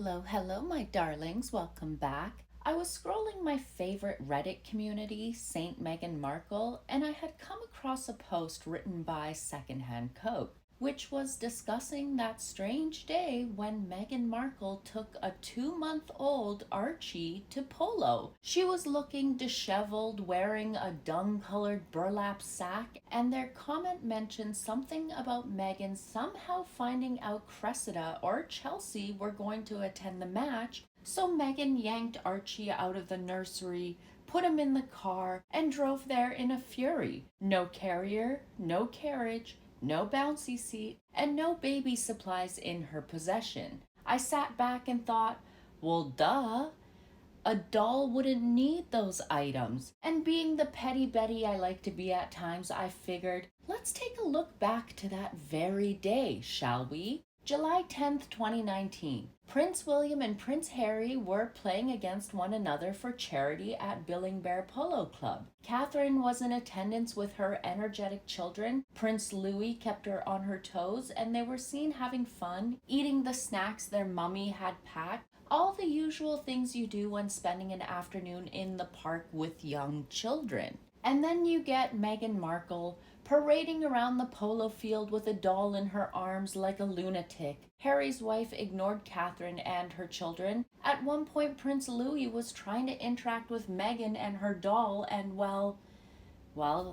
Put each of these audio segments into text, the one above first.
Hello, my darlings. Welcome back. I was scrolling my favorite Reddit community, Saint Meghan Markle, and I had come across a post written by Secondhand Coke, which was discussing that strange day when Meghan Markle took a 2-month-old Archie to Polo. She was looking disheveled, wearing a dung-colored burlap sack, and their comment mentioned something about Meghan somehow finding out Cressida or Chelsea were going to attend the match, so Meghan yanked Archie out of the nursery, put him in the car, and drove there in a fury. No carrier, no carriage, no bouncy seat, and no baby supplies in her possession. I sat back and thought, well, duh. A doll wouldn't need those items. And being the petty Betty I like to be at times, I figured, let's take a look back to that very day, shall we? July 10th, 2019. Prince William and Prince Harry were playing against one another for charity at Billingbear Polo Club. Catherine was in attendance with her energetic children. Prince Louis kept her on her toes, and they were seen having fun, eating the snacks their mummy had packed. All the usual things you do when spending an afternoon in the park with young children. And then you get Meghan Markle parading around the polo field with a doll in her arms like a lunatic. Harry's wife ignored Catherine and her children. At one point, Prince Louis was trying to interact with Meghan and her doll, and well,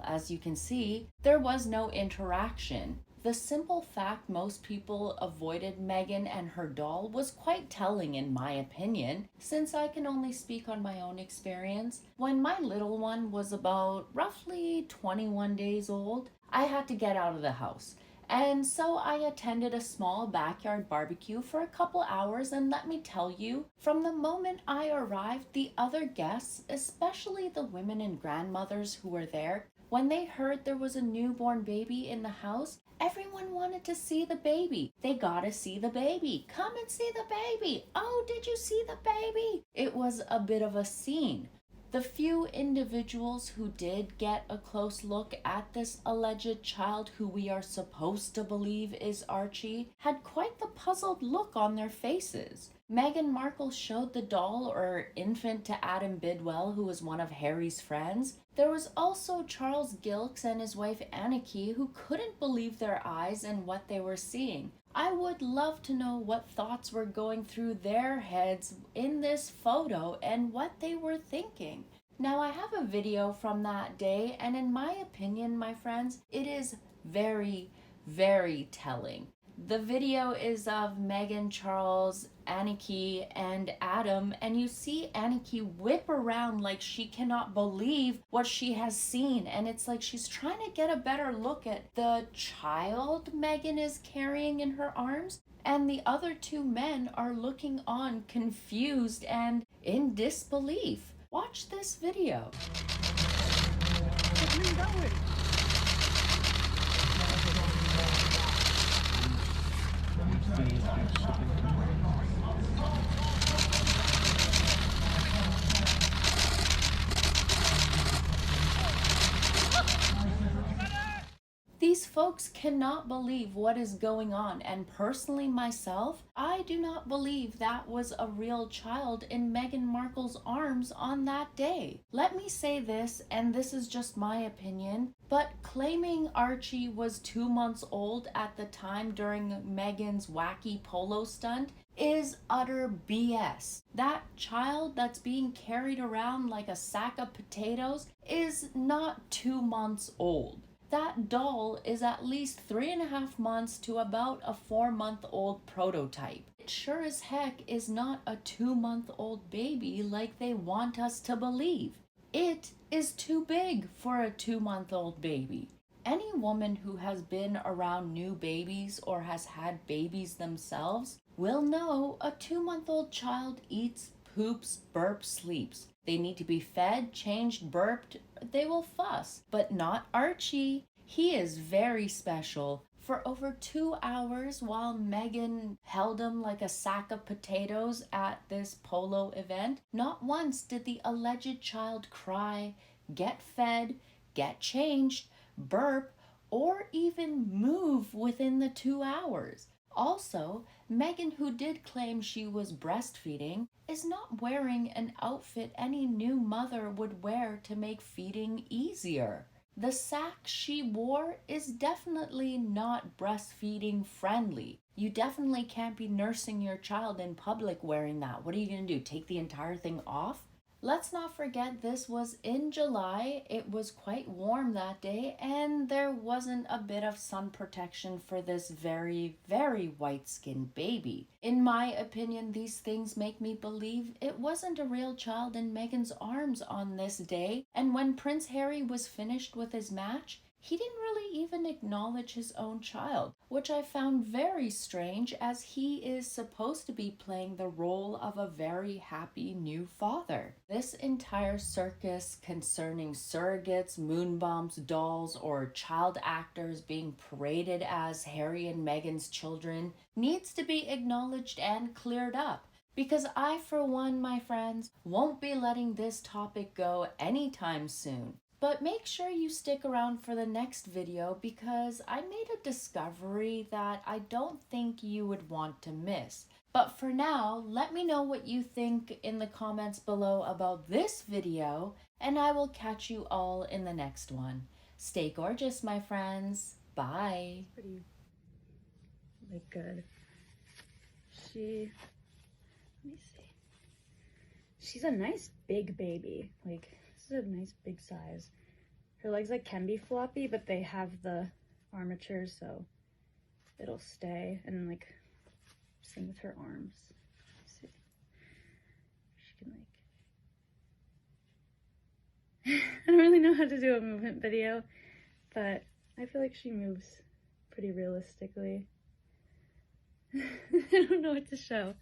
as you can see, there was no interaction. The simple fact most people avoided Meghan and her doll was quite telling in my opinion, since I can only speak on my own experience. When my little one was about roughly 21 days old, I had to get out of the house. And so I attended a small backyard barbecue for a couple hours, and let me tell you, from the moment I arrived, the other guests, especially the women and grandmothers who were there, when they heard there was a newborn baby in the house, everyone wanted to see the baby. They gotta see the baby. Come and see the baby. Oh, did you see the baby? It was a bit of a scene. The few individuals who did get a close look at this alleged child who we are supposed to believe is Archie had quite the puzzled look on their faces. Meghan Markle showed the doll or infant to Adam Bidwell, who was one of Harry's friends. There was also Charles Gilkes and his wife Anarchy, who couldn't believe their eyes and what they were seeing. I would love to know what thoughts were going through their heads in this photo and what they were thinking. Now, I have a video from that day, and in my opinion, my friends, it is very, very telling. The video is of Meghan, Charles, Anarchy, and Adam, and you see Anarchy whip around like she cannot believe what she has seen, and it's like she's trying to get a better look at the child Meghan is carrying in her arms, and the other two men are looking on confused and in disbelief. Watch this video. Where are you going? These folks cannot believe what is going on, and personally myself, I do not believe that was a real child in Meghan Markle's arms on that day. Let me say this, and this is just my opinion, but claiming Archie was 2 months old at the time during Meghan's wacky polo stunt is utter BS. That child that's being carried around like a sack of potatoes is not 2 months old. That doll is at least 3.5 months to about a 4-month-old prototype. It sure as heck is not a 2-month-old baby like they want us to believe. It is too big for a 2-month-old baby. Any woman who has been around new babies or has had babies themselves will know a 2-month-old child eats, poops, burps, sleeps. They need to be fed, changed, burped, they will fuss. But not Archie. He is very special. For over 2 hours while Meghan held him like a sack of potatoes at this polo event, not once did the alleged child cry, get fed, get changed, burp, or even move within the 2 hours. Also, Meghan, who did claim she was breastfeeding, is not wearing an outfit any new mother would wear to make feeding easier. The sack she wore is definitely not breastfeeding friendly. You definitely can't be nursing your child in public wearing that. What are you going to do? Take the entire thing off? Let's not forget this was in July. It was quite warm that day, and there wasn't a bit of sun protection for this very, very white-skinned baby. In my opinion, these things make me believe it wasn't a real child in Meghan's arms on this day, and when Prince Harry was finished with his match, he didn't really even acknowledge his own child, which I found very strange as he is supposed to be playing the role of a very happy new father. This entire circus concerning surrogates, moon bombs, dolls, or child actors being paraded as Harry and Meghan's children needs to be acknowledged and cleared up. Because I, for one, my friends, won't be letting this topic go anytime soon. But make sure you stick around for the next video because I made a discovery that I don't think you would want to miss. But for now, let me know what you think in the comments below about this video, and I will catch you all in the next one. Stay gorgeous, my friends. Bye. Pretty, like, good. Let me see. She's a nice big baby. Like, this is a nice big size. Her legs like can be floppy, but they have the armature, so it'll stay. And like, same with her arms. Let's see. She can like, I don't really know how to do a movement video, but I feel like she moves pretty realistically. I don't know what to show.